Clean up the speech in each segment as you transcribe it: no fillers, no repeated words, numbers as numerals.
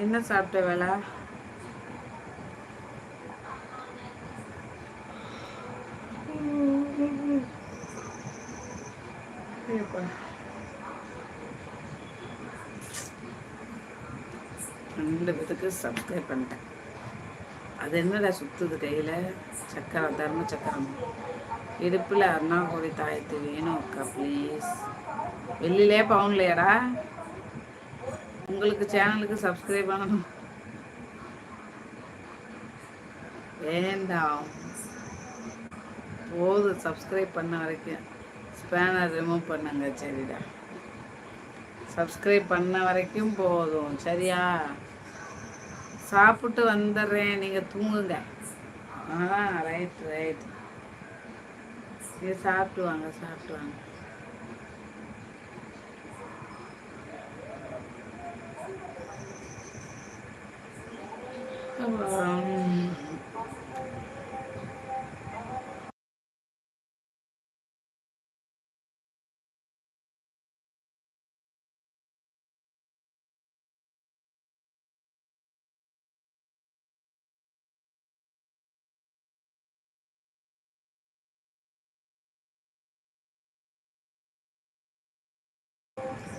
என்ன சாப்பிட்ட வேலை? ரெண்டு பேத்துக்கு சப்ஸ்கிரைப் பண்ணிட்டேன். அது என்னடா சுற்றுது கையில்? சக்கரம், தர்ம சக்கரம். இடுப்பில் அருணாகோடி தாயத்து வேணும் அக்கா ப்ளீஸ். வெளியிலே பவுன்லையாடா? உங்களுக்கு சேனலுக்கு சப்ஸ்கிரைப் பண்ணணும். வேண்டாம், போதும். சப்ஸ்கிரைப் பண்ண வரைக்கும் ஸ்பேனர் ரிமூவ் பண்ணுங்க. சரிடா, சப்ஸ்கிரைப் பண்ண வரைக்கும் போதும். சரியா? சாப்பிட்டு வந்துடுறேன், நீங்கள் தூங்குங்க. Right right. நீங்கள் சாப்பிட்டு வாங்க, சாப்பிட்டு வாங்க.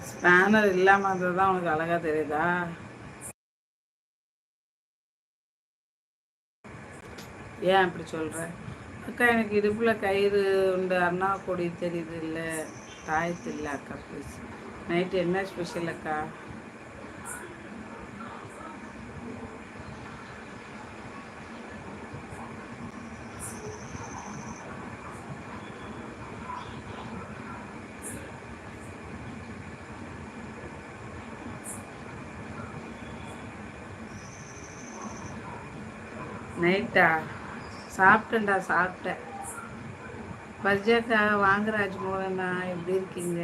ஸ்பேனர் இல்லாமல் இருந்தது தான் உனக்கு அழகாக தெரியுதா? ஏன் அப்படி சொல்கிற? அக்கா, எனக்கு இடுப்பில் கயிறு உண்டு, அண்ணா கொடி தெரியுது இல்லை, தாயத்து இல்லை அக்கா ப்ளீஸ். நைட்டு என்ன ஸ்பெஷல் அக்கா? நைட்டா? சாப்பிட்டேன்டா, சாப்பிட்டேன். பர்ஜாக்கா வாங்க ராஜ்மோகனா, எப்படி இருக்கீங்க?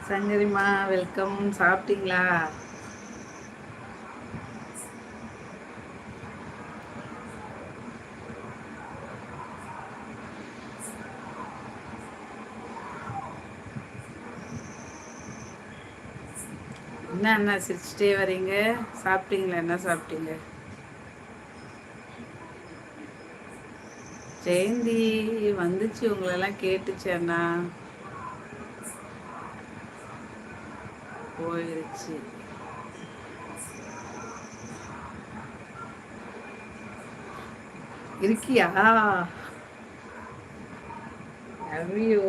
சங்கரிமா வெல்கம். சாப்பிட்டீங்களா? என்ன சிரிச்சிட்டே வரீங்க? சாப்பிட்டீங்களா? என்ன சாப்பிட்டீங்க? ஜெயந்தி வந்துச்சு, உங்களெல்லாம் கேட்டுச்சு அண்ணா. போயிடுச்சு. இருக்கியா? அவியோ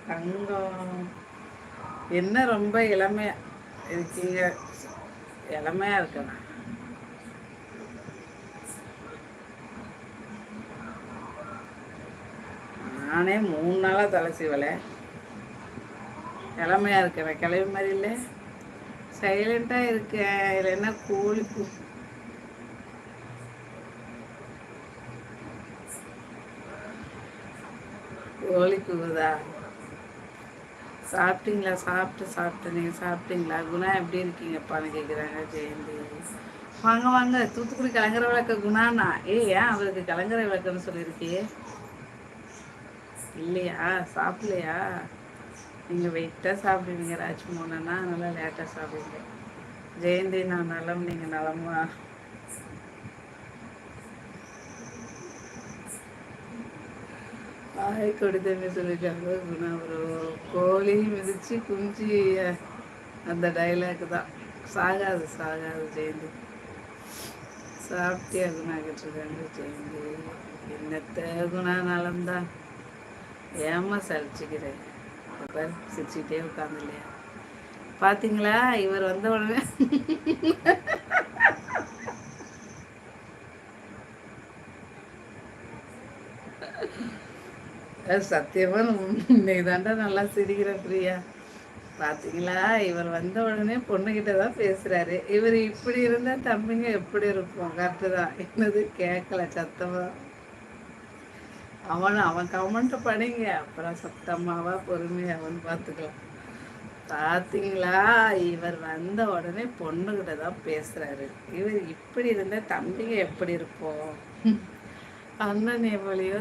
தங்கம், என்ன ரொம்ப இளமையா இருக்கீங்க? இளமையா இருக்கணும். நானே 3 நாளாக தலை சீவலை. இளமையா இருக்கிறேன், கிளவி மாதிரி இல்லை. சைலண்டாக இருக்கேன். இதில் என்ன கோழி கோழி கூவுதா? சாப்பிட்டீங்களா? சாப்பிட்டு நீங்கள் சாப்பிட்டீங்களா? குணா எப்படி இருக்கீங்கப்பான்னு கேட்குறாங்க ஜெயந்தி. வாங்க வாங்க, தூத்துக்குடி கலங்கரை விளக்க குணாண்ணா. ஏன் அவருக்கு கலங்கரை விளக்குன்னு சொல்லியிருக்கியே? இல்லையா? சாப்பிட்லையா? நீங்கள் வெயிட்டாக சாப்பிடுவீங்க ராஜ்மோகனா, நல்லா லேட்டாக சாப்பிடுவீங்க. ஜெயந்தி, நான் நலம், நீங்கள் நலமா? ஆய் கொடுத்தேன்னு சொல்லியிருக்காங்க குணா. ஒரு கோழி மிதித்து குஞ்சு, அந்த டைலாக் தான். சாகாது சாகாது ஜெயந்தி. சாப்பிட்டியா குணா கேட்டிருக்காங்க ஜெயந்தி. என்னத்த குணா, நலம்தான். ஏமா சலிச்சுக்கிறேன்? அப்போ சிரிச்சுக்கிட்டே உட்காந்து இல்லையா? பார்த்தீங்களா, இவர் வந்த உடனே சத்தியமாக இன்னைக்கு தாண்டா நல்லா சிரிக்கிற பிரியா. பார்த்தீங்களா, இவர் வந்த உடனே பொண்ணுக்கிட்ட தான் பேசுகிறாரு. இவர் இப்படி இருந்தால் தம்பிங்க எப்படி இருக்கும்? கரெக்டு தான். என்னது கேட்கல சத்தமாக. அவன் கமெண்ட் படிங்க, அப்புறம் சத்தமாவா பொறுமையாவன்னு பார்த்துக்கலாம். பார்த்தீங்களா, இவர் வந்த உடனே பொண்ணுக்கிட்ட தான் பேசுகிறாரு. இவர் இப்படி இருந்தால் தம்பிங்க எப்படி இருப்போம்? அண்ணன் எவ்வளையோ